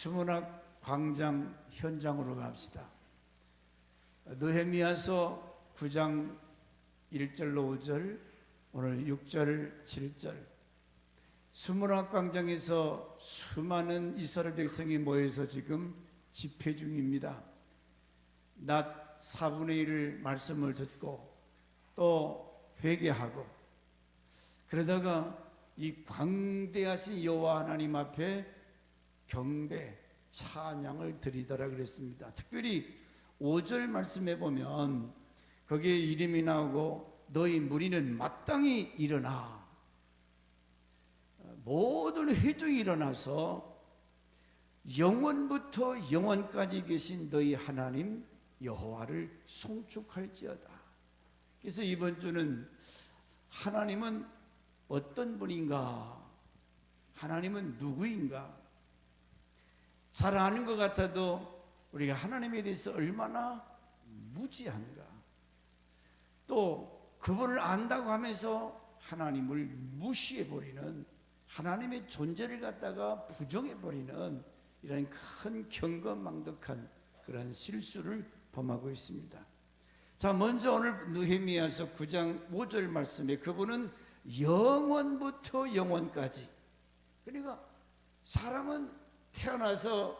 수문학 광장 현장으로 갑시다. 느헤미야서 9장 1절로 5절, 오늘 6절 7절. 수문학 광장에서 수많은 이스라엘 백성이 모여서 지금 집회 중입니다. 낮 4분의 1을 말씀을 듣고 또 회개하고, 그러다가 이 광대하신 여호와 하나님 앞에 경배, 찬양을 드리더라 그랬습니다. 특별히 5절 말씀에 보면 거기에 이름이 나오고 너희 무리는 마땅히 일어나, 모든 회중이 일어나서 영원부터 영원까지 계신 너희 하나님 여호와를 송축할지어다. 그래서 이번 주는 하나님은 어떤 분인가, 하나님은 누구인가, 잘 아는 것 같아도 우리가 하나님에 대해서 얼마나 무지한가, 또 그분을 안다고 하면서 하나님을 무시해버리는, 하나님의 존재를 갖다가 부정해버리는 이런 큰 경거망덕한 그런 실수를 범하고 있습니다. 자, 먼저 오늘 느헤미야서 9장 5절 말씀에 그분은 영원부터 영원까지, 그러니까 사람은 태어나서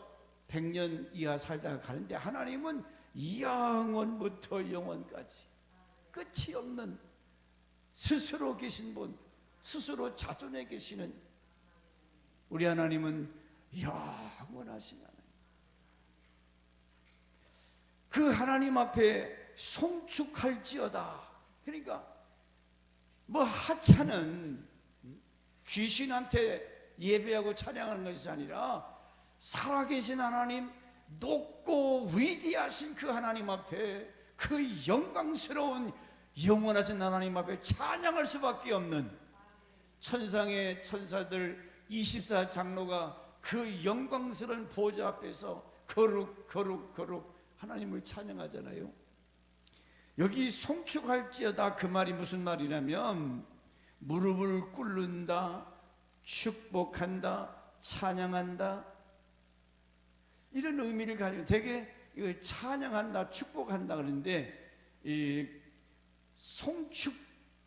100년 이하 살다가 가는데 하나님은 영원부터 영원까지 끝이 없는 스스로 계신 분, 스스로 자존해 계시는 우리 하나님은 영원하신 하나님. 그 하나님 앞에 송축할지어다. 그러니까 뭐 하찮은 귀신한테 예배하고 찬양하는 것이 아니라 살아계신 하나님, 높고 위대하신 그 하나님 앞에, 그 영광스러운 영원하신 하나님 앞에 찬양할 수밖에 없는 천상의 천사들 24장로가 그 영광스러운 보좌 앞에서 거룩 거룩 거룩 하나님을 찬양하잖아요. 여기 송축할지어다, 그 말이 무슨 말이냐면 무릎을 꿇는다, 축복한다, 찬양한다, 이런 의미를 가지고 되게 찬양한다, 축복한다 그러는데, 이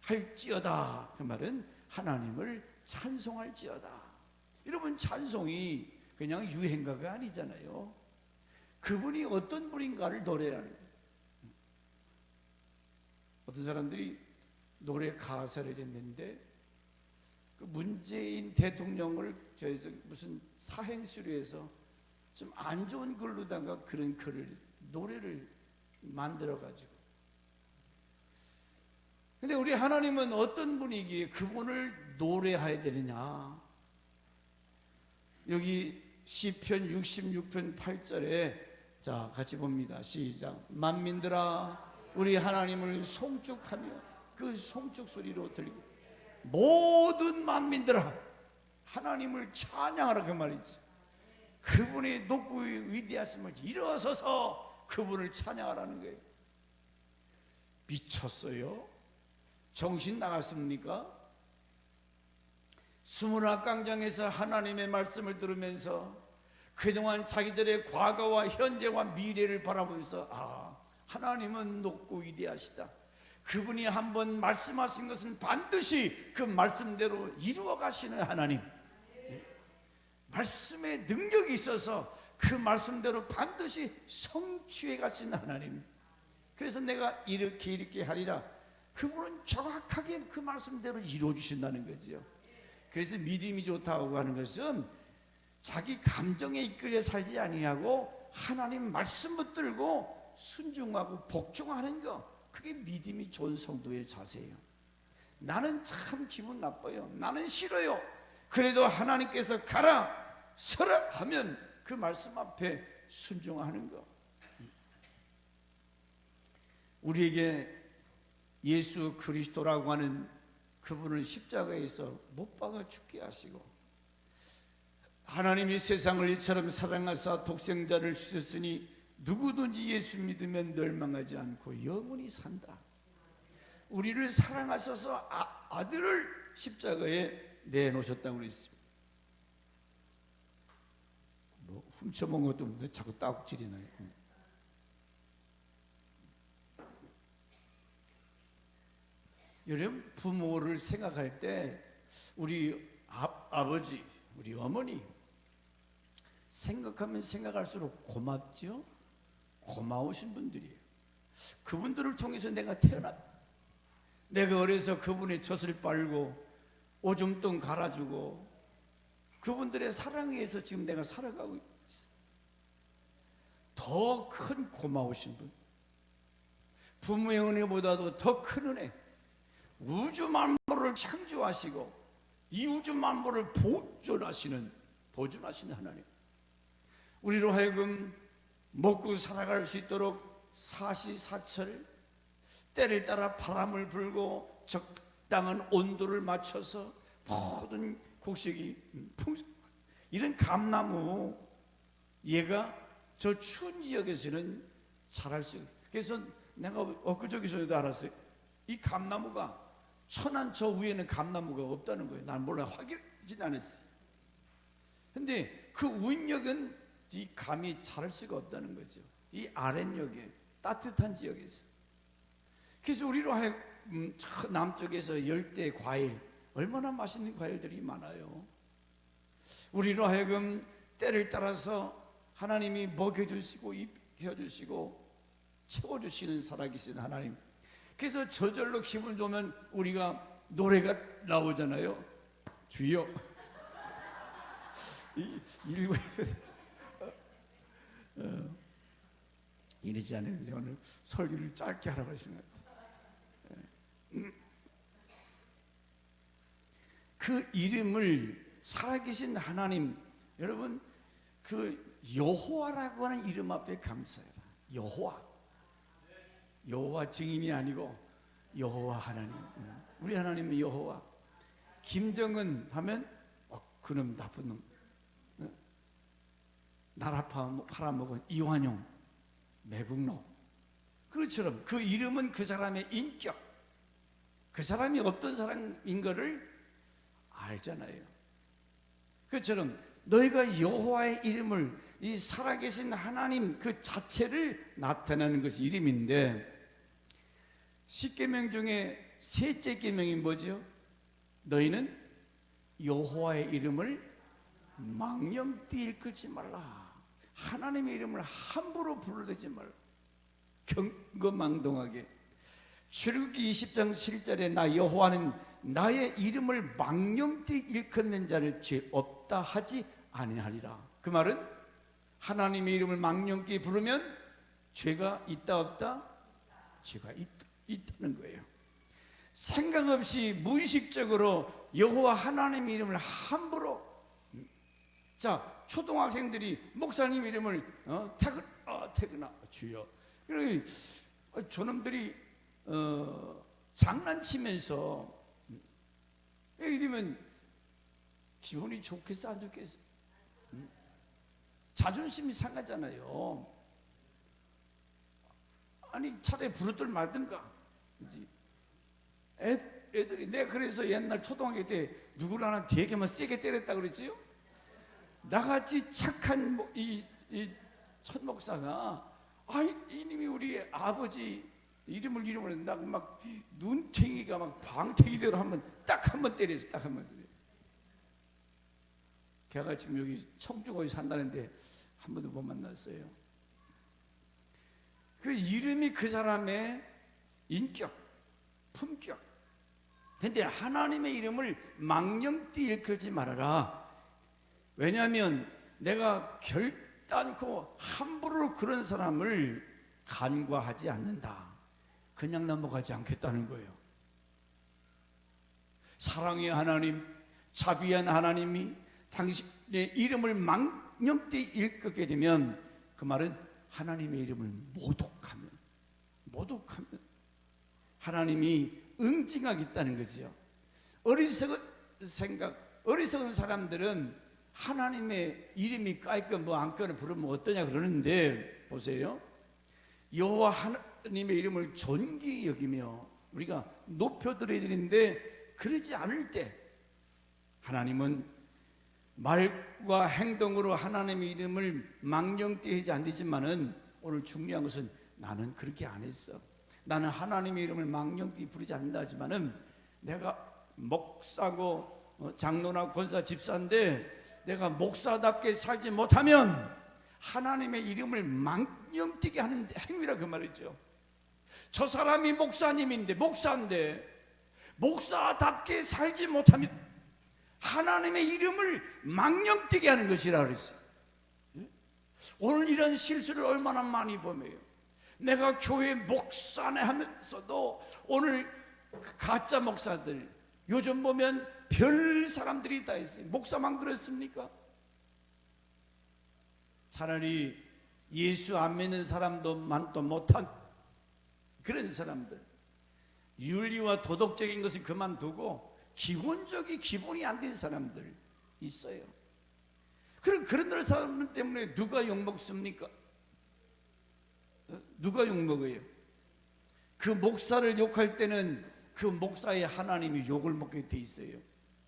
송축할지어다 그 말은 하나님을 찬송할지어다. 여러분, 찬송이 그냥 유행가가 아니잖아요. 그분이 어떤 분인가를 노래하는 거예요. 어떤 사람들이 노래 가사를 했는데 그 문재인 대통령을 저에서 무슨 사행수로해서 좀 안 좋은 글로다가 그런 글을, 노래를 만들어가지고. 근데 우리 하나님은 어떤 분이기에 그분을 노래해야 되느냐. 여기 시편 66편 8절에 자 같이 봅니다. 시작. 만민들아 우리 하나님을 송축하며, 그 송축 소리로 들리고, 모든 만민들아 하나님을 찬양하라 그 말이지. 그분의 높고 위대하심을 일어서서 그분을 찬양하라는 거예요. 미쳤어요? 정신 나갔습니까? 수문학 광장에서 하나님의 말씀을 들으면서 그동안 자기들의 과거와 현재와 미래를 바라보면서, 아, 하나님은 높고 위대하시다, 그분이 한번 말씀하신 것은 반드시 그 말씀대로 이루어 가시는 하나님, 말씀에 능력이 있어서 그 말씀대로 반드시 성취해 가시는 하나님, 그래서 내가 이렇게 하리라, 그분은 정확하게 그 말씀대로 이루어 주신다는 거죠. 그래서 믿음이 좋다고 하는 것은 자기 감정에 이끌려 살지 아니하고 하나님 말씀 붙들고 순종하고 복종하는 거, 그게 믿음이 좋은 성도의 자세예요. 나는 참 기분 나빠요, 나는 싫어요, 그래도 하나님께서 가라 서라 하면 그 말씀 앞에 순종하는 거. 우리에게 예수 그리스도라고 하는 그분을 십자가에서 못 박아 죽게 하시고, 하나님이 세상을 이처럼 사랑하사 독생자를 주셨으니 누구든지 예수 믿으면 멸망하지 않고 영원히 산다. 우리를 사랑하셔서 아들을 십자가에 내놓으셨다고 그랬습니다. 훔쳐먹은 것도 없는데 자꾸 따국질이 나요. 여러분, 부모를 생각할 때 우리 아버지, 우리 어머니 생각하면 생각할수록 고맙죠? 고마우신 분들이에요. 그분들을 통해서 내가 태어났다. 내가 어려서 그분의 젖을 빨고 오줌똥 갈아주고 그분들의 사랑에 의해서 지금 내가 살아가고 있어. 더 큰 고마우신 분, 부모의 은혜보다도 더 큰 은혜, 우주 만물을 창조하시고 이 우주 만물을 보존하시는 하나님, 우리로 하여금 먹고 살아갈 수 있도록 사시사철 때를 따라 바람을 불고 적당한 온도를 맞춰서 모든 곡식이 이런 감나무, 얘가 저 추운 지역에서는 자랄 수 있어요. 그래서 내가 엊그저께서도 알았어요. 이 감나무가 천안 저 위에는 감나무가 없다는 거예요. 난 몰라, 확인하진 않았어요. 근데 그 윗역은 이 감이 자랄 수가 없다는 거죠. 이 아랫역에 따뜻한 지역에서. 그래서 우리로 하여금 남쪽에서 열대 과일, 얼마나 맛있는 과일들이 많아요. 우리로 하여금 때를 따라서 하나님이 먹여주시고 입혀주시고 채워주시는 살아계신 하나님. 그래서 저절로 기분 좋으면 우리가 노래가 나오잖아요. 주여 이러지 않았는데 오늘 설교를 짧게 하라고 하시는 것 같아요. 그 이름을 살아계신 하나님, 여러분, 그 여호와라고 하는 이름 앞에 감사해라. 여호와 증인이 아니고 여호와 하나님. 우리 하나님은 여호와. 김정은 하면 그놈 나쁜 놈, 나라 팔아먹은 이완용, 매국노. 그것처럼 그 이름은 그 사람의 인격, 그 사람이 어떤 사람인 것을 알잖아요. 그것처럼 너희가 여호와의 이름을, 이 살아계신 하나님 그 자체를 나타내는 것이 이름인데, 10계명 중에 셋째 계명이 뭐죠? 너희는 여호와의 이름을 망령되이 일컬지 말라. 하나님의 이름을 함부로 부르지 말라. 경거망동하게. 출애굽기 20장 7절에 나 여호와는 나의 이름을 망령되이 일컫는 자를 죄 없다 하지 아니하리라. 그 말은 하나님의 이름을 망령되이 부르면 죄가 있다 없다? 죄가 있다는 거예요. 생각 없이 무의식적으로 여호와 하나님의 이름을 함부로. 자, 초등학생들이 목사님 이름을 태근아 주여. 그리고 저놈들이 장난치면서 예를 들면 기분이 좋겠어 안 좋겠어? 자존심이 상하잖아요. 아니 차라리 부르들 말든가. 애들이, 내가 그래서 옛날 초등학교 때 누구를 하나 되게만 세게 때렸다 그랬지요? 나같이 착한 이 천목사가 이님이 우리 아버지 이름을 막 눈탱이가 막 방탱이대로 딱 한 번 때렸어. 딱 한 번. 걔가 지금 여기 청주거에 산다는데 한 번도 못 만났어요. 그 이름이 그 사람의 인격, 품격. 근데 하나님의 이름을 망령되이 일컬지 말아라. 왜냐하면 내가 결단코 함부로 그런 사람을 간과하지 않는다. 그냥 넘어가지 않겠다는 거예요. 사랑의 하나님, 자비한 하나님이 당신의 이름을 망령되이 일컫게 되면 그 말은 하나님의 이름을 모독하면 하나님이 응징하겠다는 거지요. 어리석은 사람들은 하나님의 이름이 까이건 뭐 안건 부르면 어떠냐 그러는데, 보세요. 여호와 하나님의 이름을 존귀히 여기며 우리가 높여드려야 되는데 그러지 않을 때 하나님은 말과 행동으로 하나님의 이름을 망령되지 안 되지만은 오늘 중요한 것은 나는 그렇게 안 했어. 나는 하나님의 이름을 망령되이 부르지 않는다 하지만은 내가 목사고 장로나 권사 집사인데 내가 목사답게 살지 못하면 하나님의 이름을 망령되게 하는 행위라 그 말이죠. 저 사람이 목사님인데 목사인데 목사답게 살지 못하면 하나님의 이름을 망령되게 하는 것이라 그랬어요. 오늘 이런 실수를 얼마나 많이 범해요. 내가 교회 목사네 하면서도 오늘 가짜 목사들 요즘 보면 별 사람들이 다 있어요. 목사만 그렇습니까? 차라리 예수 안 믿는 사람도 많도 못한 그런 사람들, 윤리와 도덕적인 것은 그만두고 기본적인 기본이 안 된 사람들 있어요. 그런 사람들 때문에 누가 욕먹습니까? 누가 욕먹어요? 그 목사를 욕할 때는 그 목사의 하나님이 욕을 먹게 돼 있어요.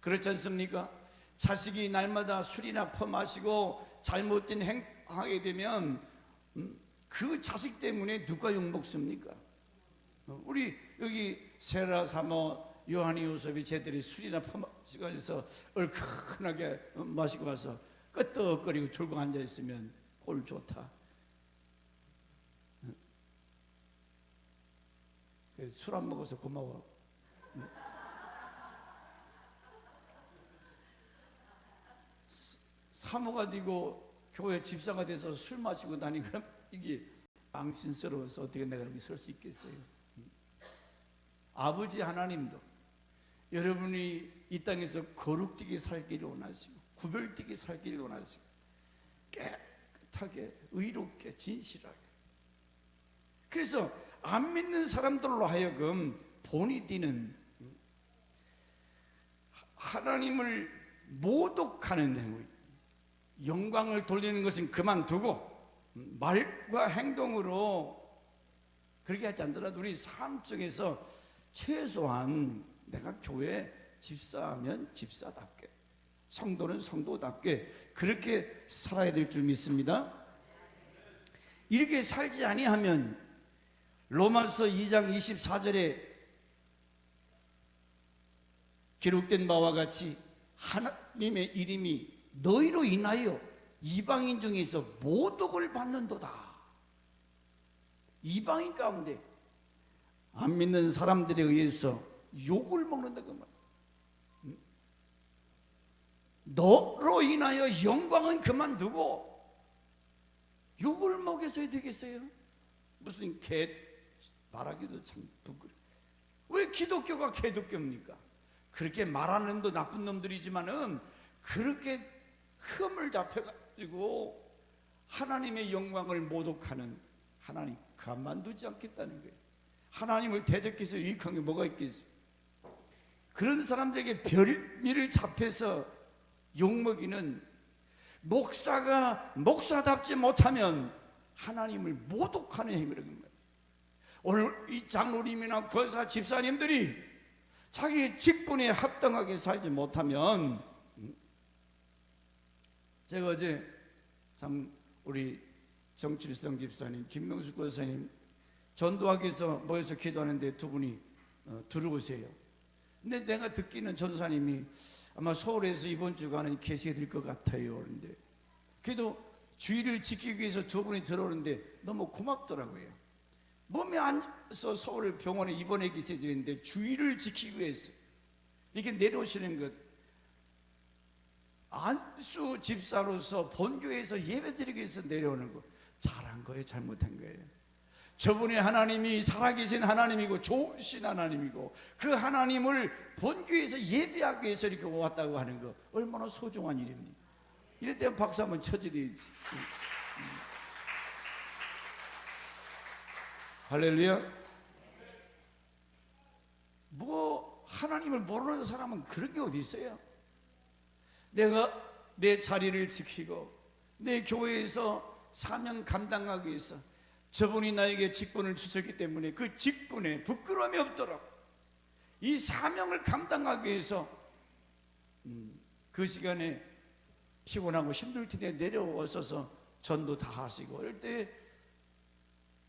그렇지 않습니까? 자식이 날마다 술이나 퍼마시고 잘못된 행동하게 되면 그 자식 때문에 누가 욕먹습니까? 우리 여기 세라 사모 요한이 요셉이 쟤들이 술이나 퍼마시고 해서 얼큰하게 마시고 와서 끄떡거리고 졸고 앉아있으면 꼴 좋다. 술 안 먹어서 고마워. 사모가 되고 교회 집사가 돼서 술 마시고 다니면 이게 망신스러워서 어떻게 내가 여기 설 수 있겠어요? 아버지 하나님도 여러분이 이 땅에서 거룩되게 살기를 원하시고 구별되게 살기를 원하시고 깨끗하게 의롭게 진실하게, 그래서 안 믿는 사람들로 하여금 본이 뛰는 하나님을 모독하는 행위, 영광을 돌리는 것은 그만두고 말과 행동으로 그렇게 하지 않더라도 우리 삶 속에서 최소한 내가 교회 집사하면 집사답게, 성도는 성도답게 그렇게 살아야 될 줄 믿습니다. 이렇게 살지 아니하면 로마서 2장 24절에 기록된 바와 같이 하나님의 이름이 너희로 인하여 이방인 중에서 모독을 받는도다. 이방인 가운데 안 믿는 사람들에 의해서 욕을 먹는다 그 말. 너로 인하여 영광은 그만두고 욕을 먹여서야 되겠어요? 무슨 개 말하기도 참 부끄러워. 왜 기독교가 개독교입니까? 그렇게 말하는 놈도 나쁜 놈들이지만은 그렇게 흠을 잡혀가지고 하나님의 영광을 모독하는 하나님 가만두지 않겠다는 거예요. 하나님을 대적해서 유익한 게 뭐가 있겠어요? 그런 사람들에게 별미를 잡혀서 욕먹이는 목사가 목사답지 못하면 하나님을 모독하는 행위라는 거예요. 오늘 이 장로님이나 권사 집사님들이 자기 직분에 합당하게 살지 못하면, 제가 어제 참 우리 정칠성 집사님, 김명수 권사님 전도학에서 모여서 기도하는데 두 분이 들어오세요. 근데 내가 듣기는 전사님이 아마 서울에서 이번 주간에 계시게 될 것 같아요. 그런데 그래도 주의를 지키기 위해서 두 분이 들어오는데 너무 고맙더라고요. 몸에 앉아서 서울 병원에 입원해 계셔야 되는데 주의를 지키기 위해서 이렇게 내려오시는 것, 안수 집사로서 본교에서 예배드리기 위해서 내려오는 거 잘한 거예요, 잘못한 거예요? 저분의 하나님이 살아계신 하나님이고 좋으신 하나님이고 그 하나님을 본교에서 예배하기 위해서 이렇게 왔다고 하는 거 얼마나 소중한 일입니까? 이럴 때 박수 한번 쳐드려야지. 할렐루야. 뭐 하나님을 모르는 사람은 그런 게 어디 있어요? 내가 내 자리를 지키고 내 교회에서 사명 감당하기 위해서 저분이 나에게 직분을 주셨기 때문에 그 직분에 부끄러움이 없도록 이 사명을 감당하기 위해서 그 시간에 피곤하고 힘들 텐데 내려오셔서 전도 다 하시고 이럴 때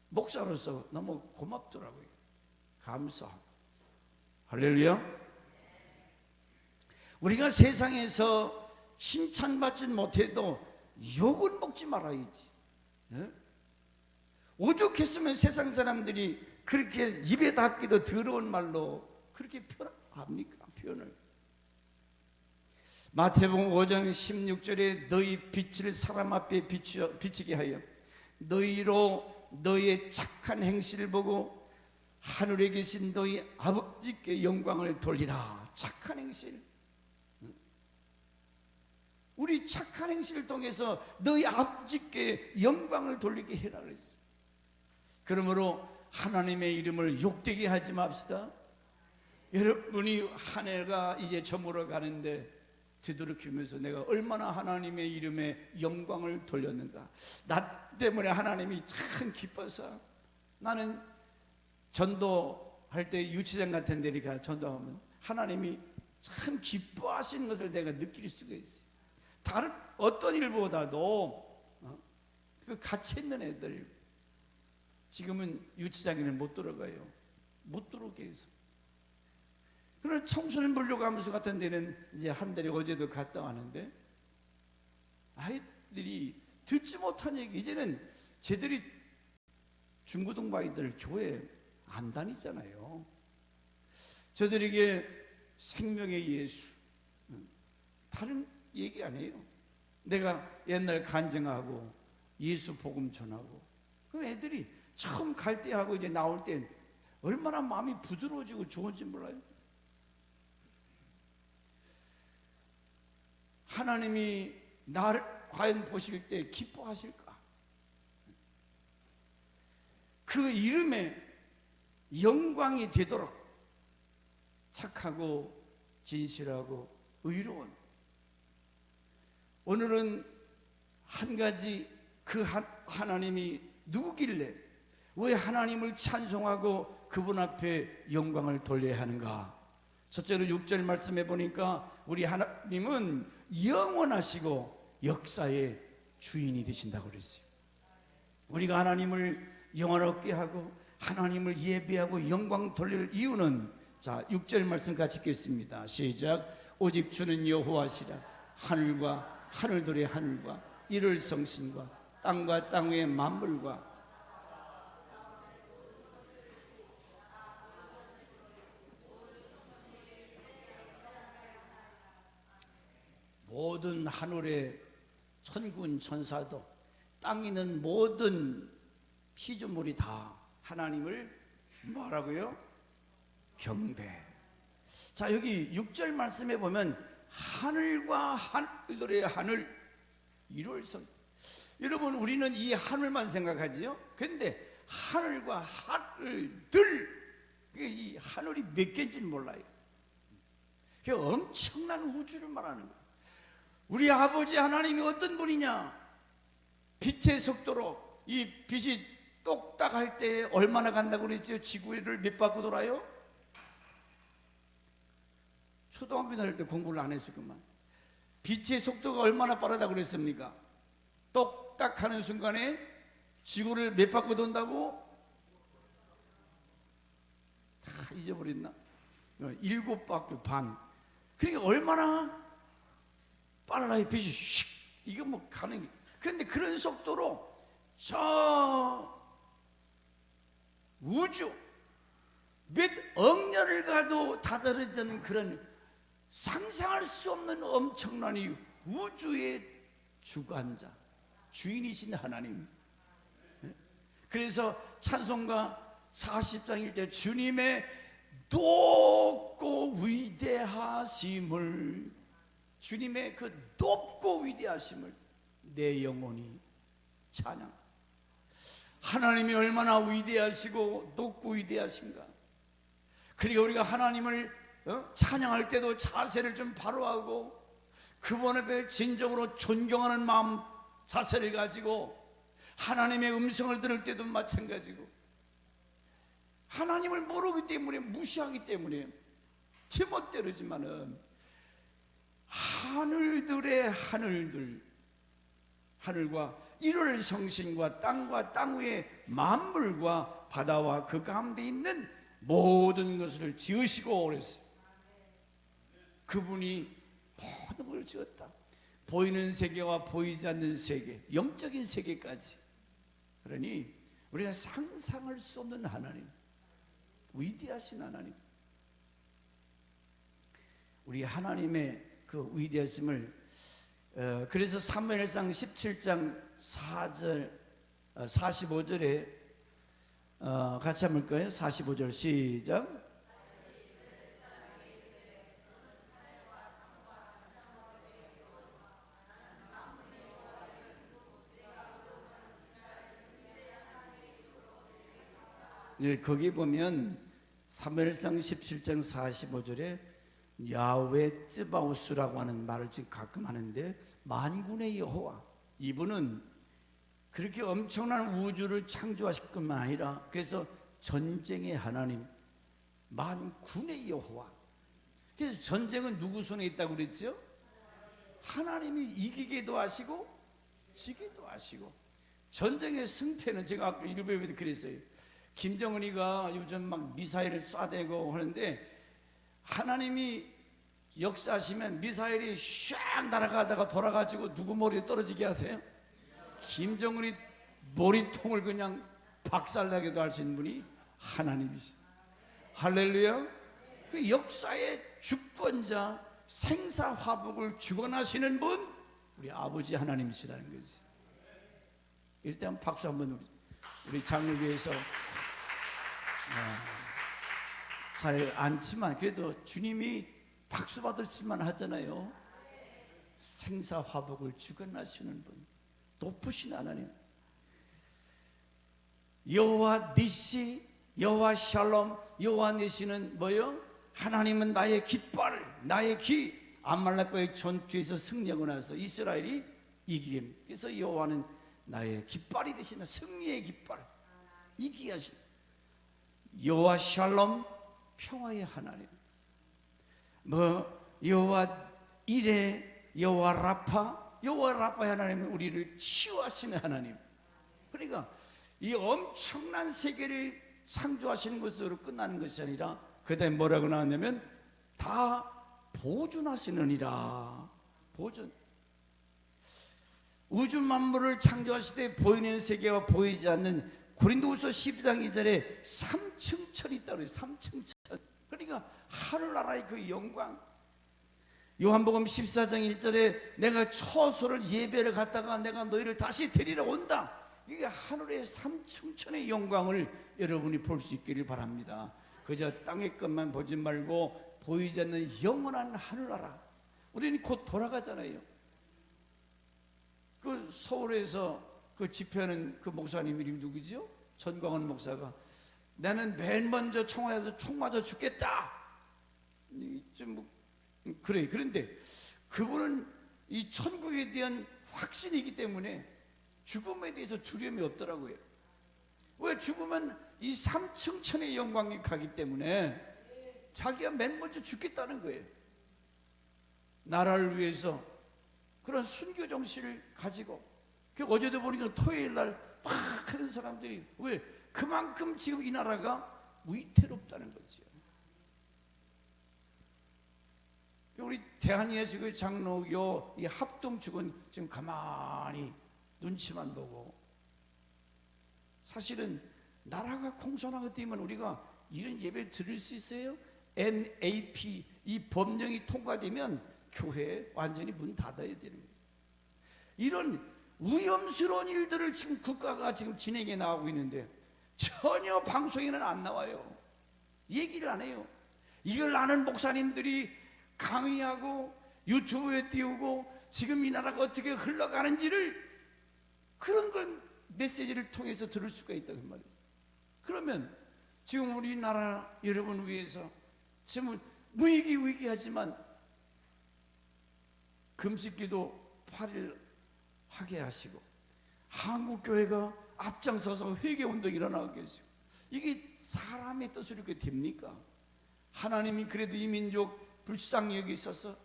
목사로서 너무 고맙더라고요. 감사합니다. 할렐루야. 우리가 세상에서 칭찬받지 못해도 욕은 먹지 말아야지. 네? 오죽했으면 세상 사람들이 그렇게 입에 닿기도 더러운 말로 그렇게 표현합니까? 표현을. 마태복음 5장 16절에 너희 빛을 사람 앞에 비치게 하여 너희로 너희의 착한 행실을 보고 하늘에 계신 너희 아버지께 영광을 돌리라. 착한 행실. 우리 착한 행실을 통해서 너희 아버지께 영광을 돌리게 해라 그랬어요. 그러므로 하나님의 이름을 욕되게 하지 맙시다. 여러분이 한 해가 이제 저물어 가는데 뒤돌이키면서 내가 얼마나 하나님의 이름에 영광을 돌렸는가. 나 때문에 하나님이 참 기뻐서. 나는 전도할 때 유치장 같은 데 가 전도하면 하나님이 참 기뻐하시는 것을 내가 느낄 수가 있어요. 다른 어떤 일보다도 그 같이 있는 애들 지금은 유치장에는 못 들어가요. 못 들어오게 해서. 그런 청소년 물려감수 같은 데는 이제 한 달에 어제도 갔다 왔는데 아이들이 듣지 못한 얘기. 이제는 쟤들이 중고등부 아이들 교회 안 다니잖아요. 저들에게 생명의 예수 다른 얘기 안 해요. 내가 옛날 간증하고 예수 복음 전하고 그 애들이 처음 갈 때 하고 이제 나올 때 얼마나 마음이 부드러워지고 좋은지 몰라요. 하나님이 나를 과연 보실 때 기뻐하실까? 그 이름에 영광이 되도록 착하고 진실하고 의로운. 오늘은 한 가지 그 하나님이 누구길래 왜 하나님을 찬송하고 그분 앞에 영광을 돌려야 하는가? 첫째로 6절 말씀해 보니까 우리 하나님은 영원하시고 역사의 주인이 되신다고 그랬어요. 우리가 하나님을 영원하게 하고 하나님을 예배하고 영광 돌릴 이유는 자 6절 말씀 같이 읽겠습니다. 시작. 오직 주는 여호와시라. 하늘과 하늘들의 하늘과 이를 성신과 땅과 땅 위의 만물과 모든 하늘의 천군 천사도 땅에 있는 모든 피조물이 다 하나님을 뭐라고요? 경배. 자 여기 6절 말씀에 보면 하늘과 하늘들의 하늘 이를 성. 여러분 우리는 이 하늘만 생각하지요. 그런데 하늘과 하늘들 이 하늘이 몇 개인지는 몰라요. 그 엄청난 우주를 말하는 거예요. 우리 아버지 하나님이 어떤 분이냐? 빛의 속도로 이 빛이 똑딱할 때 얼마나 간다고 그랬죠? 지구를 몇 바퀴 돌아요? 초등학교 다닐 때 공부를 안 했었구만. 빛의 속도가 얼마나 빠르다고 그랬습니까? 똑딱하는 순간에 지구를 몇 바퀴 돈다고? 다 잊어버렸나? 7바퀴 반. 그러니까 얼마나 빨라요 빛이 슉 이거 뭐 가는. 그런데 그런 속도로 저 우주 몇 억년을 가도 다다르지 그런 상상할 수 없는 엄청난 이 우주의 주관자 주인이신 하나님. 그래서 찬송가 40장일 때 주님의 높고 위대하심을 주님의 그 높고 위대하심을 내 영혼이 찬양. 하나님이 얼마나 위대하시고 높고 위대하신가. 그러니까 우리가 하나님을 찬양할 때도 자세를 좀 바로 하고 그분 앞에 진정으로 존경하는 마음 자세를 가지고 하나님의 음성을 들을 때도 마찬가지고 하나님을 모르기 때문에 무시하기 때문에 제멋대로지만은 하늘들의 하늘들, 하늘과 일월 성신과 땅과 땅 위의 만물과 바다와 그 가운데 있는 모든 것을 지으시고 그랬어요. 그분이 모든 걸 지었다. 보이는 세계와 보이지 않는 세계, 영적인 세계까지. 그러니 우리가 상상할 수 없는 하나님, 위대하신 하나님, 우리 하나님의 그 위대하심을 그래서 사무엘상 17장 4절 45절에 같이 한번 볼까요? 45절 시작. 예, 거기 보면 사무엘상 17장 45절에 야훼 쯔바오스라고 하는 말을 지금 가끔 하는데, 만군의 여호와, 이분은 그렇게 엄청난 우주를 창조하실 것만 아니라 그래서 전쟁의 하나님, 만군의 여호와. 그래서 전쟁은 누구 손에 있다고 그랬죠? 하나님이 이기기도 하시고 지기도 하시고. 전쟁의 승패는 제가 아까 일부에도 그랬어요. 김정은이가 요즘 막 미사일을 쏴대고 하는데, 하나님이 역사하시면 미사일이 샥 날아가다가 돌아가지고 누구 머리에 떨어지게 하세요? 김정은이 머리통을 그냥 박살나게도 할 수 있는 분이 하나님이시. 할렐루야. 그 역사의 주권자, 생사화복을 주관하시는 분, 우리 아버지 하나님이시라는 거지. 일단 박수 한번 우리 장로교에서 잘 않지만 그래도 주님이 박수 받으실만 하잖아요. 생사화복을 주관하시는 분, 높으신 하나님. 여호와 니시, 여호와 샬롬, 여호와 니시는 뭐요? 하나님은 나의 깃발, 나의 기. 암말렉과의 전투에서 승리하고 나서 이스라엘이 이기게. 그래서 여호와는 나의 깃발이 되시는, 승리의 깃발, 이기게 하신 여호와 샬롬, 평화의 하나님. 여호와 이레, 여호와 라파, 여호와 라파의 하나님은 우리를 치유하시는 하나님. 그러니까 이 엄청난 세계를 창조하시는 것으로 끝나는 것이 아니라 그 다음에 뭐라고 나왔냐면 다 보존하시느니라. 보존. 우주 만물을 창조하실 때 보이는 세계와 보이지 않는, 고린도후서 12장 2절에 삼층천이 있다고 그래요. 삼층천. 그러니까 하늘나라의 그 영광. 요한복음 14장 1절에 내가 처소를 예배를 갔다가 내가 너희를 다시 데리러 온다. 이게 하늘의 삼층천의 영광을 여러분이 볼 수 있기를 바랍니다. 그저 땅의 것만 보지 말고 보이지 않는 영원한 하늘나라. 우리는 곧 돌아가잖아요. 그 서울에서 그 집회하는 그 목사님 이름이 누구죠? 전광훈 목사가 나는 맨 먼저 청와대에서 총 맞아 죽겠다. 그래. 그런데 그분은 이 천국에 대한 확신이기 때문에 죽음에 대해서 두려움이 없더라고요. 왜? 죽으면 이 삼층천의 영광이 가기 때문에 자기가 맨 먼저 죽겠다는 거예요. 나라를 위해서 그런 순교 정신을 가지고. 어제도 보니까 토요일 날 막 하는 사람들이, 왜? 그만큼 지금 이 나라가 위태롭다는 거죠. 우리 대한예수교 장로교 이 합동 측은 지금 가만히 눈치만 보고, 사실은 나라가 공산화가 되면 우리가 이런 예배 드릴 수 있어요? NAP 이 법령이 통과되면 교회 완전히 문 닫아야 되는 거예요. 이런 위험스러운 일들을 지금 국가가 지금 진행해 나가고 있는데 전혀 방송에는 안 나와요. 얘기를 안 해요. 이걸 아는 목사님들이 강의하고 유튜브에 띄우고 지금 이 나라가 어떻게 흘러가는지를, 그런 걸 메시지를 통해서 들을 수가 있다고 말이에요. 그러면 지금 우리나라 여러분 위해서 지금 위기하지만 금식기도 8일 하게 하시고, 한국교회가 앞장서서 회개운동이 일어나고 계시고, 이게 사람의 뜻으로 이렇게 됩니까? 하나님이 그래도 이 민족 불쌍히 여기 있어서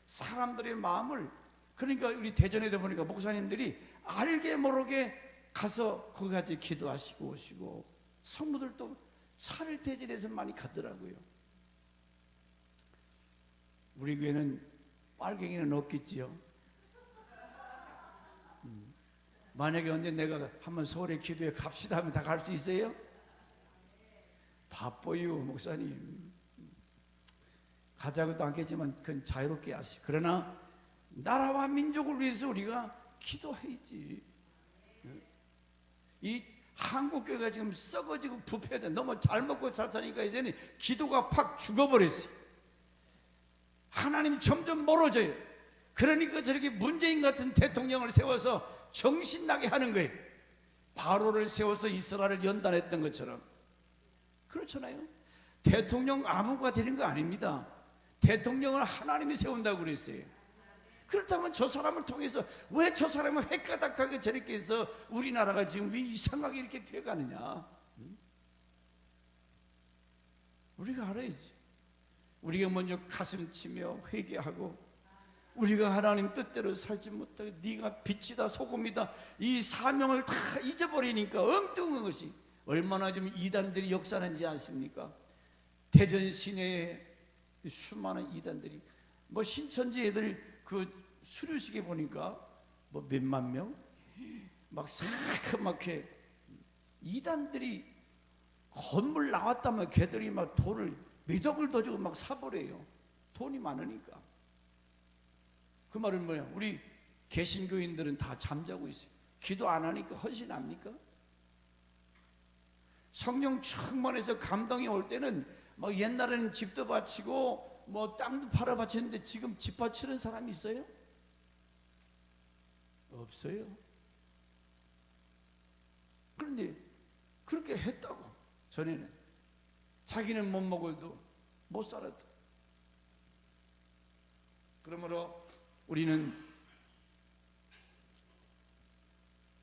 사람들의 마음을, 그러니까 우리 대전에도 보니까 목사님들이 알게 모르게 가서 거기 같이 기도하시고 오시고, 성도들도 차를 대전해서 많이 가더라고요. 우리 교회는 빨갱이는 없겠지요. 만약에 언제 내가 한번 서울에 기도해 갑시다 하면 다 갈 수 있어요? 바빠요 목사님. 가자고도 않겠지만 그건 자유롭게 하시. 그러나 나라와 민족을 위해서 우리가 기도해야지. 이 한국교회가 지금 썩어지고 부패돼. 너무 잘 먹고 잘 사니까 이제는 기도가 팍 죽어버렸어요. 하나님이 점점 멀어져요. 그러니까 저렇게 문재인 같은 대통령을 세워서 정신나게 하는 거예요. 바로를 세워서 이스라엘을 연단했던 것처럼. 그렇잖아요. 대통령 아무가 되는 거 아닙니다. 대통령을 하나님이 세운다고 그랬어요. 그렇다면 저 사람을 통해서 왜 저 사람을 획가닥하게 저렇게 해서 우리나라가 지금 왜 이상하게 이렇게 되어가느냐. 우리가 알아야지. 우리가 먼저 가슴 치며 회개하고, 우리가 하나님 뜻대로 살지 못하게 네가 빛이다 소금이다 이 사명을 다 잊어버리니까 엉뚱한 것이 얼마나 좀 이단들이 역사하는지 아십니까? 대전 시내에 수많은 이단들이, 뭐 신천지 애들 그 수료식에 보니까 뭐 몇만 명 막 사막하게 이단들이 건물 나왔다면 걔들이 막 돈을 몇 억을 더 주고 막 사버려요. 돈이 많으니까. 그 말은 뭐야? 우리 개신교인들은 다 잠자고 있어요. 기도 안 하니까 헌신합니까? 성령 충만해서 감동이 올 때는 뭐 옛날에는 집도 바치고 뭐 땅도 팔아 바쳤는데 지금 집 바치는 사람이 있어요? 없어요. 그런데 그렇게 했다고. 전에는 자기는 못 먹어도 못 살았다. 그러므로 우리는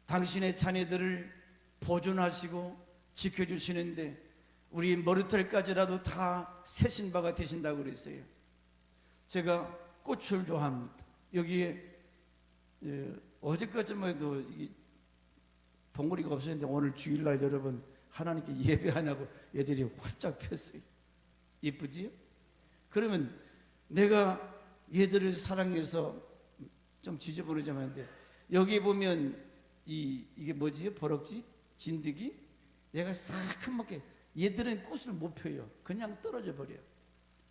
당신의 자녀들을 보존하시고 지켜주시는데 우리 머리털까지라도 다 세신 바가 되신다고 그랬어요. 제가 꽃을 좋아합니다. 여기에 어제까지만 해도 봉우리가 없었는데 오늘 주일날 여러분 하나님께 예배하냐고 애들이 활짝 폈어요. 예쁘지요? 그러면 내가 얘들을 사랑해서 좀 지저분하자면 하는데, 여기 보면 이게 뭐지? 버럭지? 진드기? 얘가 새카맣게, 얘들은 꽃을 못 펴요. 그냥 떨어져 버려요.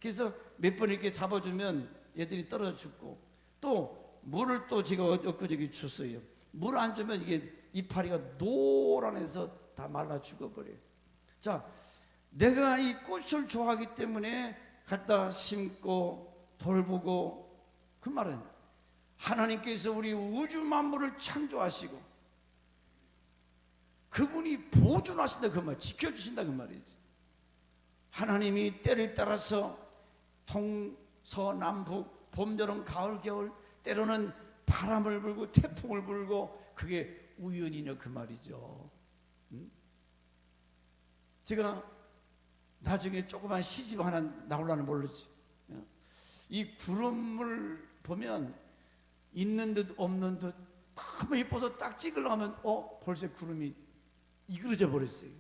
그래서 몇 번 이렇게 잡아주면 얘들이 떨어져 죽고, 또 물을 또 제가 엊그저께 줬어요. 물 안 주면 이게 이파리가 노란해서 다 말라 죽어버려요. 자, 내가 이 꽃을 좋아하기 때문에 갖다 심고 돌보고, 그 말은 하나님께서 우리 우주 만물을 창조하시고 그분이 보존하신다 그 말, 지켜주신다 그 말이지. 하나님이 때를 따라서 동서남북 봄 여름 가을 겨울 때로는 바람을 불고 태풍을 불고 그게 우연이냐 그 말이죠. 제가 나중에 조그만 시집 하나 나오려는 모르지. 이 구름을 보면 있는 듯 없는 듯 너무 예뻐서 딱 찍으려고 하면 벌써 구름이 이그러져 버렸어요.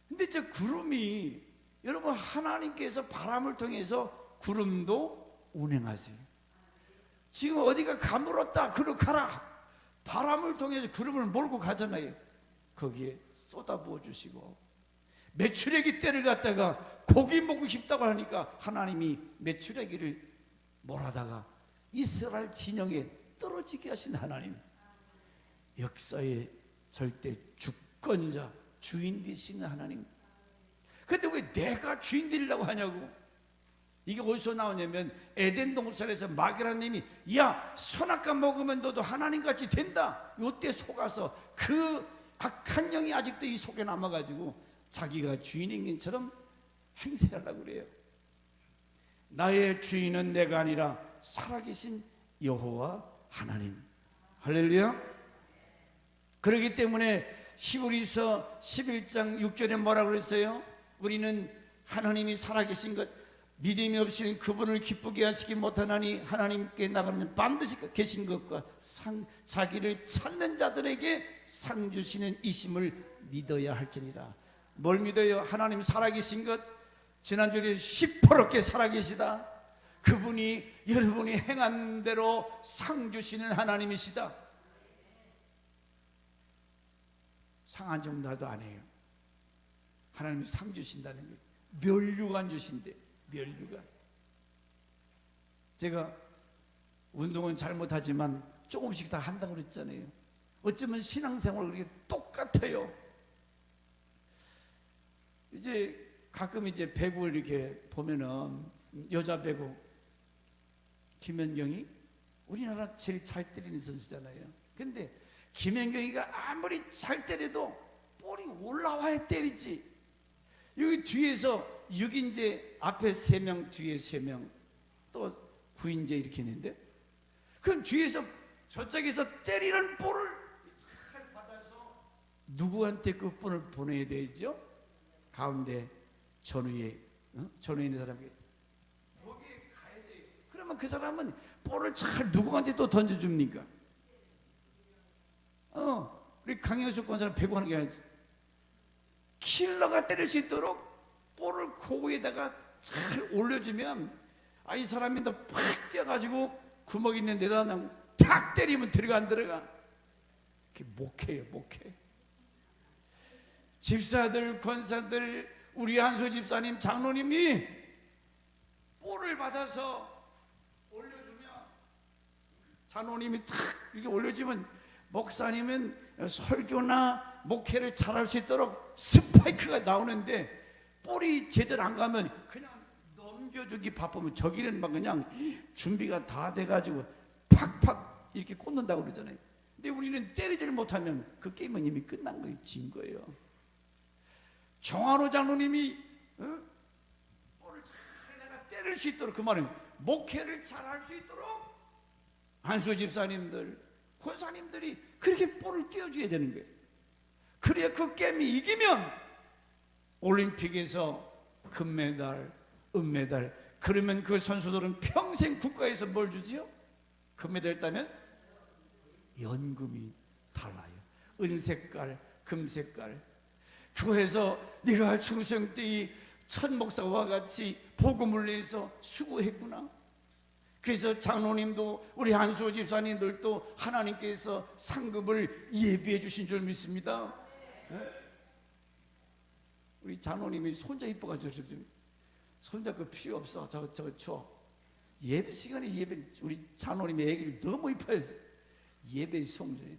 근데 저 구름이, 여러분 하나님께서 바람을 통해서 구름도 운행하세요. 지금 어디가 가물었다 그러 가라, 바람을 통해서 구름을 몰고 가잖아요. 거기에 쏟아부어 주시고, 메추라기 떼를 갖다가 고기 먹고 싶다고 하니까 하나님이 메추라기를 몰아다가 이스라엘 진영에 떨어지게 하신 하나님, 역사의 절대 주권자 주인 되시는 하나님. 근데 왜 내가 주인 되려고 하냐고. 이게 어디서 나오냐면 에덴 동산에서 마귀라님이 야 선악과 먹으면 너도 하나님같이 된다, 요때 속아서 그 악한 영이 아직도 이 속에 남아가지고 자기가 주인인 것처럼 행세하려고 그래요. 나의 주인은 내가 아니라 살아계신 여호와 하나님. 할렐루야. 그렇기 때문에 시브리서 11장 6절에 뭐라고 그랬어요? 우리는 하나님이 살아계신 것, 믿음이 없이는 그분을 기쁘게 하시기 못하나니 하나님께 나가는 반드시 계신 것과 자기를 찾는 자들에게 상 주시는 이심을 믿어야 할지니라. 뭘 믿어요? 하나님 살아계신 것. 지난주에 시퍼렇게 살아계시다. 그분이 여러분이 행한 대로 상 주시는 하나님이시다. 상 안 주면 나도 안 해요. 하나님이 상 주신다는 거예요. 면류관 주신대. 면류관. 제가 운동은 잘 못하지만 조금씩 다 한다고 그랬잖아요. 어쩌면 신앙생활 그렇게 똑같아요. 이제 가끔 이제 배구 이렇게 보면은 여자 배구 김연경이 우리나라 제일 잘 때리는 선수잖아요. 근데 김연경이가 아무리 잘 때려도 볼이 올라와야 때리지. 여기 뒤에서 6인제 앞에 3명 뒤에 3명 또 9인제 이렇게 있는데, 그럼 뒤에서 저쪽에서 때리는 볼을 잘 받아서 누구한테 그 볼을 보내야 되죠? 가운데 전위에 전위에 있는 사람에게 거기에 가야 돼요. 그러면 그 사람은 볼을 잘 누구한테 또 던져줍니까? 우리 강영수 권사는 배구하는 게 아니지. 킬러가 때릴 수 있도록 볼을 고구에다가 잘 올려주면 이 사람이 팍 뛰어가지고 구멍 있는 데다 그냥 탁 때리면 들어가 안 들어가? 그게 목회예요, 목회. 집사들, 권사들, 우리 한수 집사님, 장로님이 볼을 받아서 올려주면, 장로님이 탁 이렇게 올려주면 목사님은 설교나 목회를 잘할 수 있도록 스파이크가 나오는데, 볼이 제대로 안 가면 그냥 넘겨주기 바쁘면 저기는 막 그냥 준비가 다 돼가지고 팍팍 이렇게 꽂는다고 그러잖아요. 근데 우리는 때리지를 못하면 그 게임은 이미 끝난 거예요. 진 거예요. 정한호 장로님이 볼을 잘 내가 때릴 수 있도록, 그 말은 목회를 잘할 수 있도록 한수 집사님들, 권사님들이 그렇게 볼을 띄워줘야 되는 거예요. 그래야 그 게임이 이기면 올림픽에서 금메달, 은메달. 그러면 그 선수들은 평생 국가에서 뭘 주지요? 금메달 따면 연금이 달라요. 은색깔, 금색깔. 교회에서 네가 중생 때 이 천 목사와 같이 복음을 위해서 수고했구나. 그래서 장로님도 우리 한수호 집사님들도 하나님께서 상급을 예비해 주신 줄 믿습니다. 우리 장로님이 손자 이뻐가지고 손자 그 필요 없어. 저거 줘. 예배 시간에 예배, 우리 장로님의 애기를 너무 이뻐해서 예배 송제.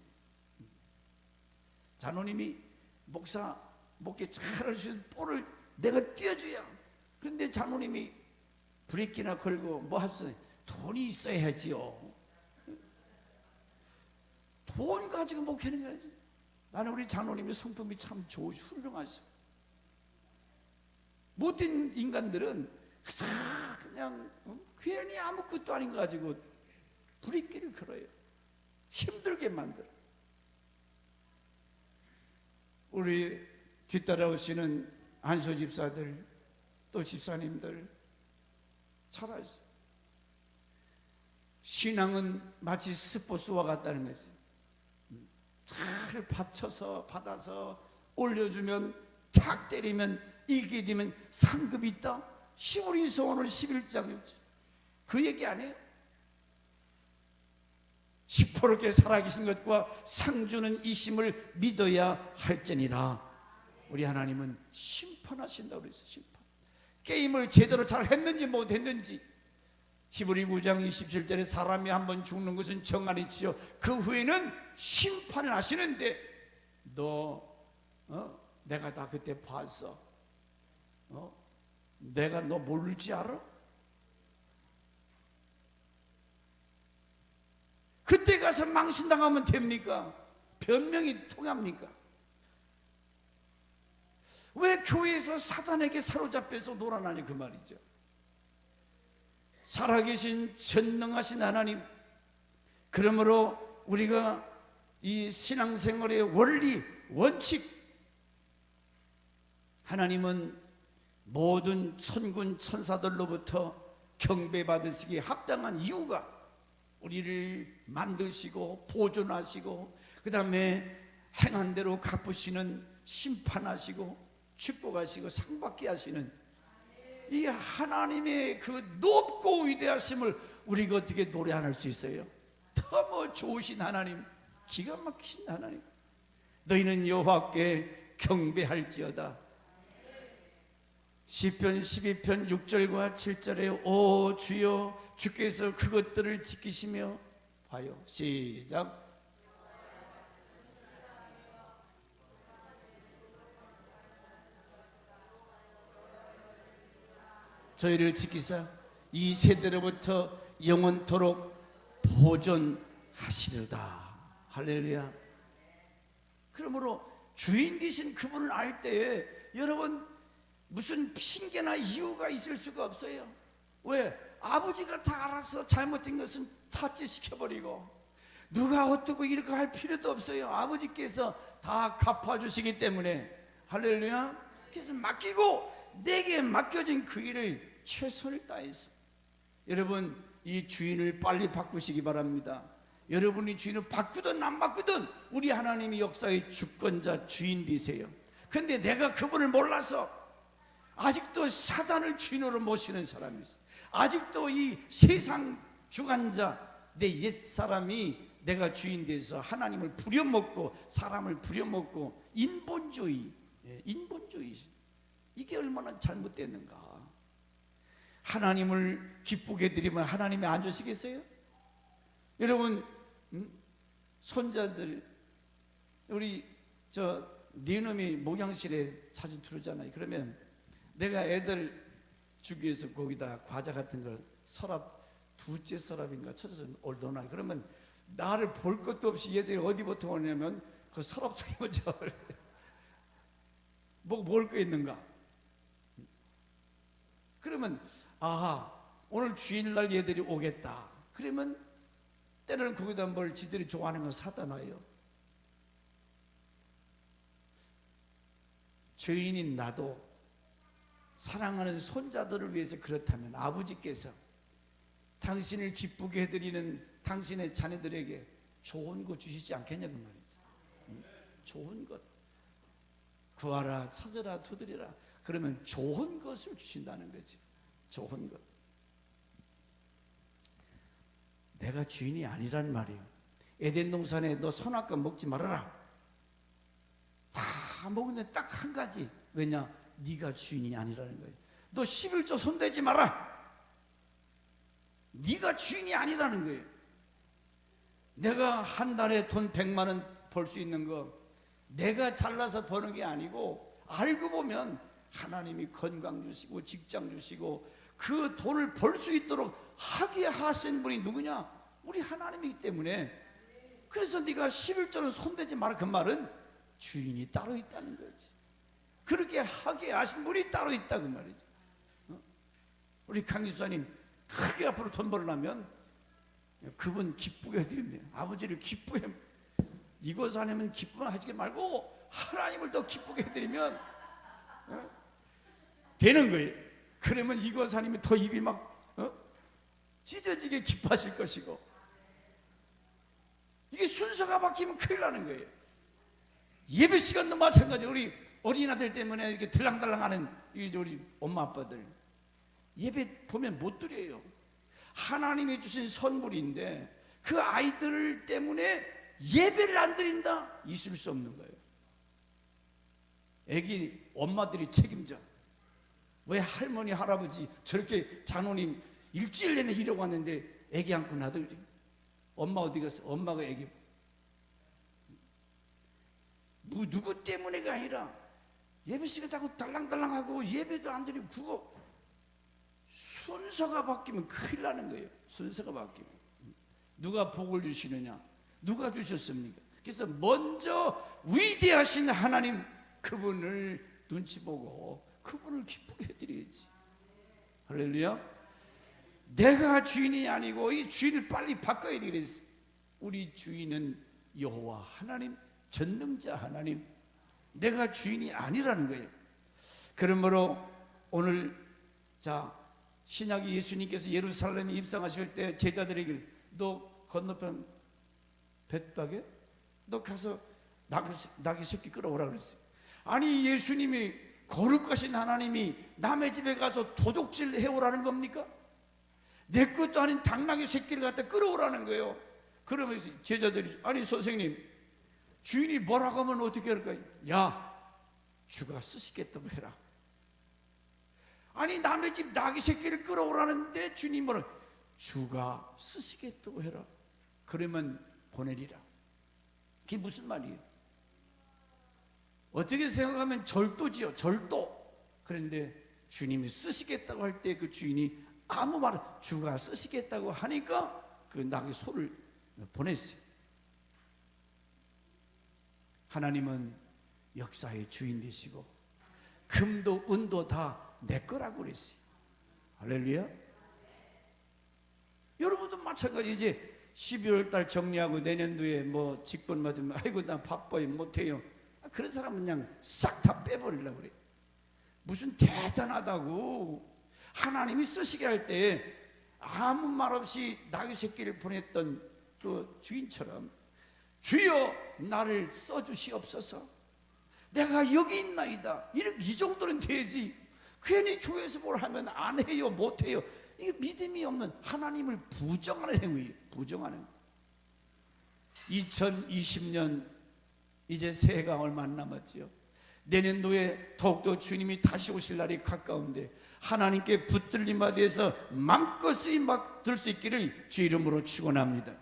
장로님이 목회 잘할 수 있는 볼을 내가 띄워줘야. 그런데 장로님이 브레이크나 걸고 뭐 합시다. 돈이 있어야지요. 돈 가지고 목회는 거지. 나는 우리 장로님의 성품이 참 훌륭하셔. 못된 인간들은 그냥 괜히 아무것도 아닌 거 가지고 불이끼를 걸어요. 힘들게 만들어. 우리 뒤따라오시는 한수 집사들, 또 집사님들 잘하시. 신앙은 마치 스포츠와 같다는 거지. 잘 받아서 올려주면 탁 때리면 이기게 되면 상급이 있다. 히브리서 오늘 11장이었죠. 그 얘기 안 해요? 시퍼렇게 살아계신 것과 상주는 이심을 믿어야 할지니라. 우리 하나님은 심판하신다고 그랬어요. 심판. 게임을 제대로 잘 했는지 못했는지. 히브리 9장 27절에 사람이 한번 죽는 것은 정한이지요. 그 후에는 심판을 하시는데 내가 다 그때 봤어. 내가 너 모를지 알아? 그때 가서 망신당하면 됩니까? 변명이 통합니까? 왜 교회에서 사단에게 사로잡혀서 놀아나니 그 말이죠. 살아계신 전능하신 하나님, 그러므로 우리가 이 신앙생활의 원리, 원칙, 하나님은 모든 천군 천사들로부터 경배받으시기에 합당한 이유가 우리를 만드시고 보존하시고 그 다음에 행한 대로 갚으시는, 심판하시고 축복하시고 상받게 하시는 이 하나님의 그 높고 위대하심을 우리가 어떻게 노래 안 할 수 있어요? 너무 좋으신 하나님, 기가 막히신 하나님. 너희는 여호와께 경배할지어다. 시편 12편 6절과 7절에 오 주여 주께서 그것들을 지키시며 봐요. 시작. 저희를 지키사 이 세대로부터 영원토록 보존하시리로다. 할렐루야. 그러므로 주인 되신 그분을 알 때에 여러분 무슨 핑계나 이유가 있을 수가 없어요. 왜? 아버지가 다 알아서 잘못된 것은 탑재시켜버리고 누가 어떻고 이렇게 할 필요도 없어요. 아버지께서 다 갚아주시기 때문에. 할렐루야. 그래서 맡기고 내게 맡겨진 그 일을 최선을 다해서 여러분 이 주인을 빨리 바꾸시기 바랍니다. 여러분이 주인을 바꾸든 안 바꾸든 우리 하나님이 역사의 주권자 주인 되세요. 그런데 내가 그분을 몰라서 아직도 사단을 주인으로 모시는 사람이 있어요. 아직도 이 세상 주관자 내 옛사람이 내가 주인 돼서 하나님을 부려먹고 사람을 부려먹고 인본주의, 인본주의, 이게 얼마나 잘못됐는가. 하나님을 기쁘게 드리면 하나님이 안 주시겠어요? 여러분 손자들 우리 네 놈이 목양실에 자주 들어오잖아요. 그러면 내가 애들 주기 위해서 거기다 과자 같은 걸 서랍, 두째 서랍인가 쳐서 넣어놔요. 그러면 나를 볼 것도 없이 얘들이 어디부터 오냐면 그 서랍 속에 먼저 뭐 먹을 거 있는가. 그러면 아하 오늘 주일날 얘들이 오겠다. 그러면 때로는 거기다 뭘 지들이 좋아하는 걸 사다 놔요. 죄인인 나도 사랑하는 손자들을 위해서 그렇다면 아버지께서 당신을 기쁘게 해드리는 당신의 자녀들에게 좋은 거 주시지 않겠냐고 말이죠. 좋은 것 구하라 찾으라 두드리라. 그러면 좋은 것을 주신다는 거지. 좋은 것. 내가 주인이 아니란 말이에요. 에덴 동산에 너 선악과 먹지 말아라. 다 먹는데 딱 한 가지. 왜냐? 네가 주인이 아니라는 거예요. 너 11조 손대지 마라. 네가 주인이 아니라는 거예요. 내가 한 달에 돈 100만 원 벌 수 있는 거 내가 잘나서 버는 게 아니고 알고 보면 하나님이 건강 주시고 직장 주시고 그 돈을 벌 수 있도록 하게 하신 분이 누구냐? 우리 하나님이기 때문에. 그래서 네가 11조는 손대지 마라. 그 말은 주인이 따로 있다는 거지. 그렇게 하게 하신 분이 따로 있다 그 말이죠. 우리 강 집사님 크게 앞으로 돈 벌려면 그분 기쁘게 해드리면 아버지를 기쁘게 이것 아니면 기쁘면 하지 말고 하나님을 더 기쁘게 해드리면 되는 거예요. 그러면 이것 아니면 더 입이 막 찢어지게 기뻐하실 것이고 이게 순서가 바뀌면 큰일 나는 거예요. 예배 시간도 마찬가지예요. 우리 어린아들 때문에 이렇게 들랑달랑하는 우리 엄마 아빠들 예배 보면 못 드려요. 하나님이 주신 선물인데 그 아이들 때문에 예배를 안 드린다? 있을 수 없는 거예요. 애기 엄마들이 책임져. 왜 할머니 할아버지 저렇게 장로님 일주일 내내 일하고 왔는데 애기 안고 놔두지? 엄마 어디 갔어? 엄마가 애기 누구 때문에가 아니라 예배 시간 자꾸 달랑달랑하고 예배도 안 드리고 그거 순서가 바뀌면 큰일 나는 거예요. 순서가 바뀌면 누가 복을 주시느냐? 누가 주셨습니까? 그래서 먼저 위대하신 하나님 그분을 눈치 보고 그분을 기쁘게 해드려야지. 할렐루야. 내가 주인이 아니고 이 주인을 빨리 바꿔야 되겠어. 우리 주인은 여호와 하나님, 전능자 하나님. 내가 주인이 아니라는 거예요. 그러므로 오늘 자 신약의 예수님께서 예루살렘에 입성하실 때 제자들에게 너 건너편 벳박에 너 가서 나귀 새끼 끌어오라 그랬어요. 아니 예수님이 거룩하신 하나님이 남의 집에 가서 도둑질 해오라는 겁니까? 내 것도 아닌 당나귀 새끼를 갖다 끌어오라는 거예요. 그러면서 제자들이 아니 선생님 주인이 뭐라고 하면 어떻게 할까요? 야 주가 쓰시겠다고 해라. 아니 남의 집 나귀 새끼를 끌어오라는데 주님 뭐라 주가 쓰시겠다고 해라. 그러면 보내리라. 그게 무슨 말이에요? 어떻게 생각하면 절도지요. 절도. 그런데 주님이 쓰시겠다고 할 때 그 주인이 아무 말 주가 쓰시겠다고 하니까 그 나귀 소를 보냈어요. 하나님은 역사의 주인 되시고 금도 은도 다 내 거라고 그랬어요. 할렐루야. 여러분도 마찬가지. 이제 12월 달 정리하고 내년도에 뭐 직분 맞으면 아이고 나 바빠요 못해요. 그런 사람은 그냥 싹 다 빼버리려고 그래. 무슨 대단하다고. 하나님이 쓰시게 할 때 아무 말 없이 나귀 새끼를 보냈던 그 주인처럼 주여 나를 써주시옵소서. 내가 여기 있나이다. 이 정도는 되지. 괜히 교회에서 뭘 하면 안 해요 못해요. 이게 믿음이 없는 하나님을 부정하는 행위예요. 부정하는. 2020년 이제 새해가 얼마 안 남았지요. 내년도에 더욱더 주님이 다시 오실 날이 가까운데 하나님께 붙들림 받아서 마음껏 쓰임 받을 수 있기를 주 이름으로 축원합니다.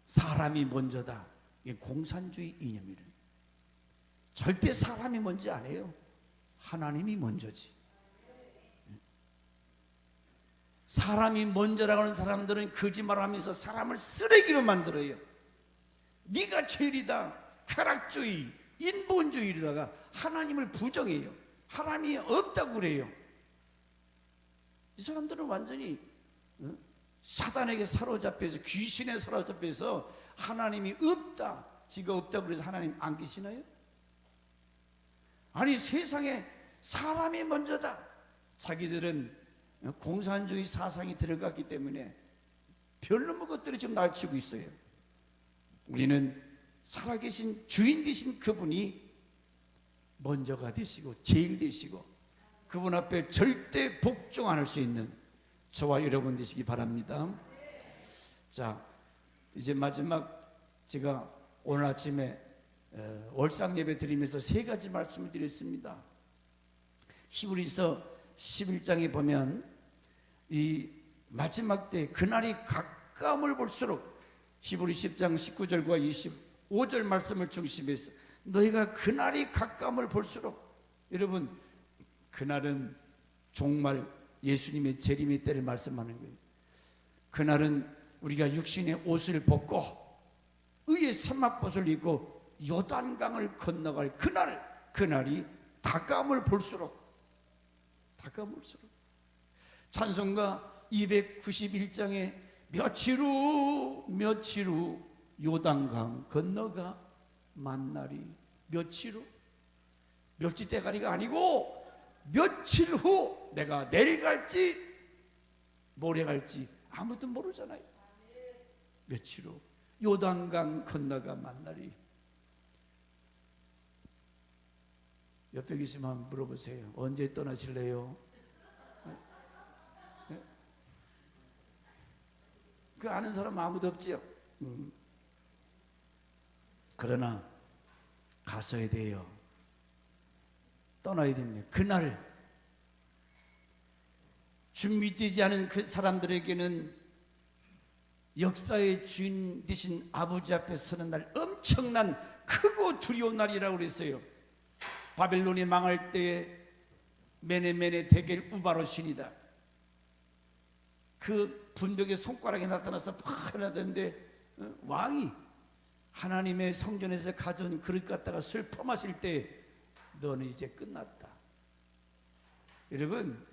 사람이 먼저다. 이게 공산주의 이념이래. 절대 사람이 먼저 안 해요. 하나님이 먼저지. 사람이 먼저라고 하는 사람들은 거짓말하면서 사람을 쓰레기로 만들어요. 네가 제일이다. 쾌락주의, 인본주의로다가 하나님을 부정해요. 하나님이 없다고 그래요. 이 사람들은 완전히 사단에게 사로잡혀서 귀신에 사로잡혀서 하나님이 없다. 지가 없다고 그래서 하나님 안 계시나요? 아니 세상에 사람이 먼저다. 자기들은 공산주의 사상이 들어갔기 때문에 별놈의 것들이 지금 날치고 있어요. 우리는 살아계신 주인 되신 그분이 먼저가 되시고 제일 되시고 그분 앞에 절대 복종 안 할 수 있는 저와 여러분 되시기 바랍니다. 자, 이제 마지막 제가 오늘 아침에 월상 예배 드리면서 세 가지 말씀을 드렸습니다. 히브리서 11장에 보면 이 마지막 때 그날이 가까움을 볼수록 히브리 10장 19절과 25절 말씀을 중심해서 너희가 그날이 가까움을 볼수록 여러분 그날은 종말 예수님의 재림의 때를 말씀하는 거예요. 그날은 우리가 육신의 옷을 벗고 의의 사막벗을 입고 요단강을 건너갈 그날이 다가옴을 볼수록 찬송가 291장에 며칠 후 요단강 건너가 만나리. 며칠 후 멸치 대가리가 아니고 며칠 후 내가 내일 갈지 모레 갈지 아무도 모르잖아요. 며칠 후 요단강 건너가 만나리. 옆에 계시면 한번 물어보세요. 언제 떠나실래요? 그 아는 사람 아무도 없지요. 그러나 가서야 돼요. 떠나야 됩니다. 그날 준비되지 않은 그 사람들에게는 역사의 주인 되신 아버지 앞에 서는 날 엄청난 크고 두려운 날이라고 그랬어요. 바벨론이 망할 때에 메네메네 데겔 우바로 신이다. 그 분벽의 손가락에 나타나서 파라던데 왕이 하나님의 성전에서 가져온 그릇 갖다가 술 퍼마실 때 너는 이제 끝났다. 여러분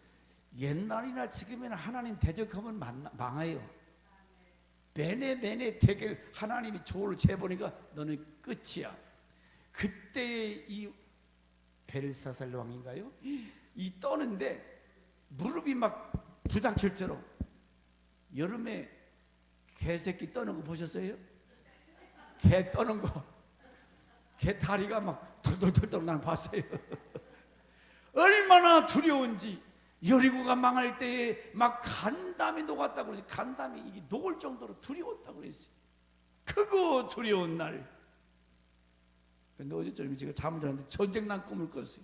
옛날이나 지금이나 하나님 대적하면 망해요. 베네 대결 하나님이 조를 재보니까 너는 끝이야. 그때 이 벨사살 왕인가요? 이 떠는데 무릎이 막 부닥칠처럼. 여름에 개새끼 떠는 거 보셨어요? 개 떠는 거, 개 다리가 막 털털털털 난 봤어요. 얼마나 두려운지. 여리고가 망할 때에 막 간담이 녹았다고 그랬어요. 간담이 이게 녹을 정도로 두려웠다고 그랬어요. 크고 두려운 날. 근데 어제처럼 제가 잠을 자는데 전쟁 난 꿈을 꿨어요.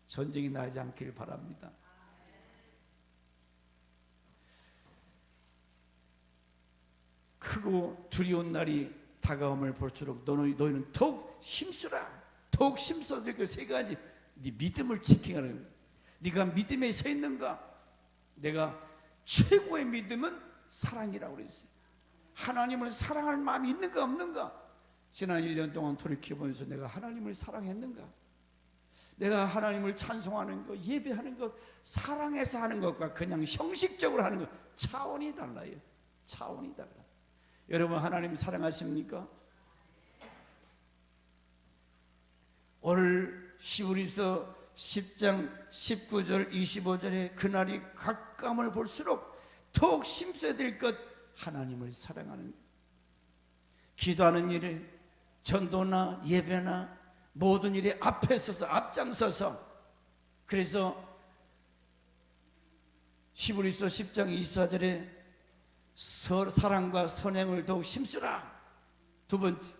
전쟁이 나지 않기를 바랍니다. 크고 두려운 날이 다가옴을 볼수록 너희는 더욱 힘쓰라. 더욱 힘써야 될 그 세 가지. 네 믿음을 지키라는 거예요. 네가 믿음에 서 있는가? 내가 최고의 믿음은 사랑이라고 그랬어요. 하나님을 사랑할 마음이 있는가 없는가? 지난 1년 동안 돌이켜보면서 내가 하나님을 사랑했는가? 내가 하나님을 찬송하는 것, 예배하는 것, 사랑해서 하는 것과 그냥 형식적으로 하는 것 차원이 달라요. 차원이 달라. 여러분 하나님 사랑하십니까? 오늘 히브리서 10장 19절 25절에 그날이 가까움을 볼수록 더욱 힘써야 될 것, 하나님을 사랑하는 것. 기도하는 일에 전도나 예배나 모든 일에 앞에 서서 앞장서서, 그래서 히브리서 10장 24절에 사랑과 선행을 더욱 힘쓰라. 두 번째,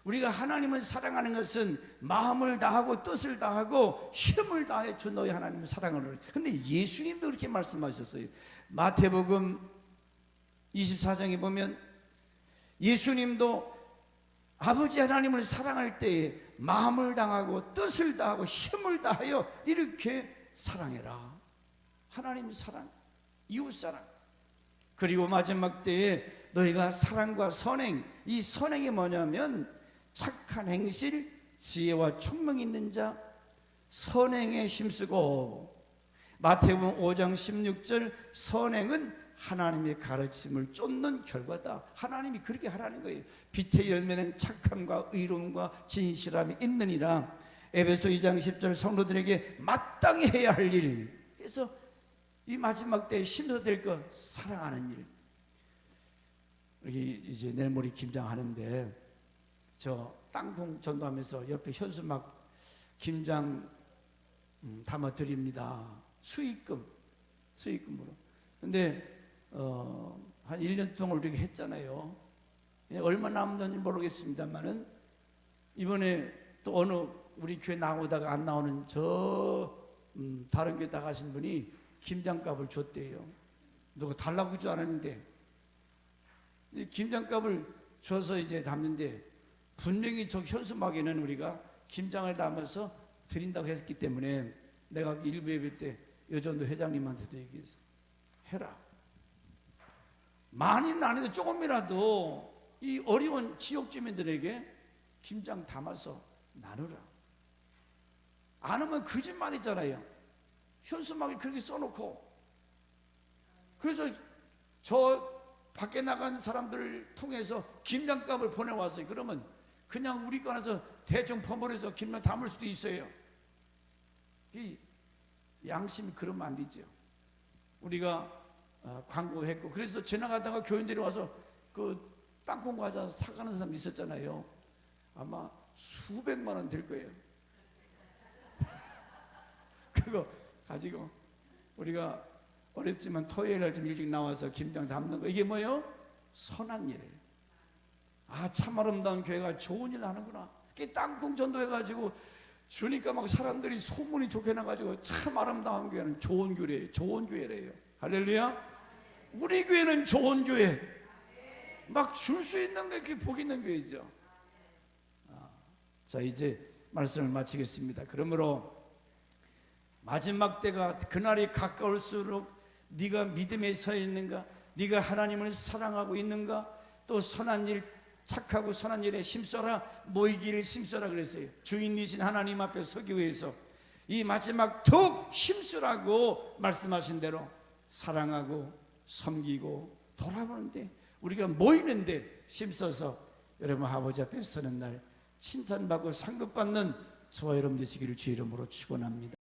우리가 하나님을 사랑하는 것은 마음을 다하고 뜻을 다하고 힘을 다해 주 너희 하나님을 사랑하노라. 근데 예수님도 그렇게 말씀하셨어요. 마태복음 24장에 보면 예수님도 아버지 하나님을 사랑할 때에 마음을 다하고 뜻을 다하고 힘을 다하여 이렇게 사랑해라. 하나님 사랑, 이웃 사랑. 그리고 마지막 때에 너희가 사랑과 선행, 이 선행이 뭐냐면 착한 행실, 지혜와 총명이 있는 자, 선행에 힘쓰고. 마태복음 5장 16절, 선행은 하나님의 가르침을 쫓는 결과다. 하나님이 그렇게 하라는 거예요. 빛의 열매는 착함과 의로움과 진실함이 있느니라. 에베소 2장 10절, 성도들에게 마땅히 해야 할 일. 그래서 이 마지막 때에 힘써 될 것, 사랑하는 일. 여기 이제 내일 모레 김장하는데 저 땅콩 전도하면서 옆에 현수막 김장 담아드립니다. 수익금으로. 근데 한 1년 동안 우리가 했잖아요. 얼마 남았는지 모르겠습니다만은 이번에 또 어느 우리 교회 나오다가 안 나오는 다른 교회 나가신 분이 김장값을 줬대요. 누가 달라고 하지 않았는데 김장값을 줘서 이제 담는데, 분명히 저 현수막에는 우리가 김장을 담아서 드린다고 했기 때문에 내가 일부 예배 때 여전도 회장님한테도 얘기했어. 해라. 많이는 안 해도 조금이라도 이 어려운 지역 주민들에게 김장 담아서 나누라. 안 하면 거짓말이잖아요. 현수막에 그렇게 써놓고. 그래서 저 밖에 나간 사람들을 통해서 김장값을 보내왔어요. 그러면 그냥 우리 거라서 대충 버무려서 김장 담을 수도 있어요. 이 양심이 그러면 안 되죠. 우리가 광고했고, 그래서 지나가다가 교인들이 와서 그 땅콩 과자 사가는 사람 있었잖아요. 아마 수백만 원 될 거예요. 그거 가지고 우리가 어렵지만 토요일 날 좀 일찍 나와서 김장 담는 거, 이게 뭐예요? 선한 일. 아, 참 아름다운 교회가 좋은 일 하는구나. 이렇게 땅콩 전도해가지고 주니까 막 사람들이 소문이 좋게 나가지고 참 아름다운 교회는 좋은 교회예요. 좋은 교회래요. 할렐루야. 우리 교회는 좋은 교회. 막 줄 수 있는 게 이렇게 복 있는 교회죠. 자, 이제 말씀을 마치겠습니다. 그러므로 마지막 때가, 그날이 가까울수록 네가 믿음에 서 있는가, 네가 하나님을 사랑하고 있는가, 또 선한 일, 착하고 선한 일에 힘써라, 모이기를 힘써라 그랬어요. 주인이신 하나님 앞에 서기 위해서 이 마지막 더욱 힘쓰라고 말씀하신 대로 사랑하고 섬기고 돌아보는데 우리가 모이는데 힘써서 여러분 아버지 앞에 서는 날 칭찬받고 상급받는 저와 여러분 되시기를 주 이름으로 축원합니다.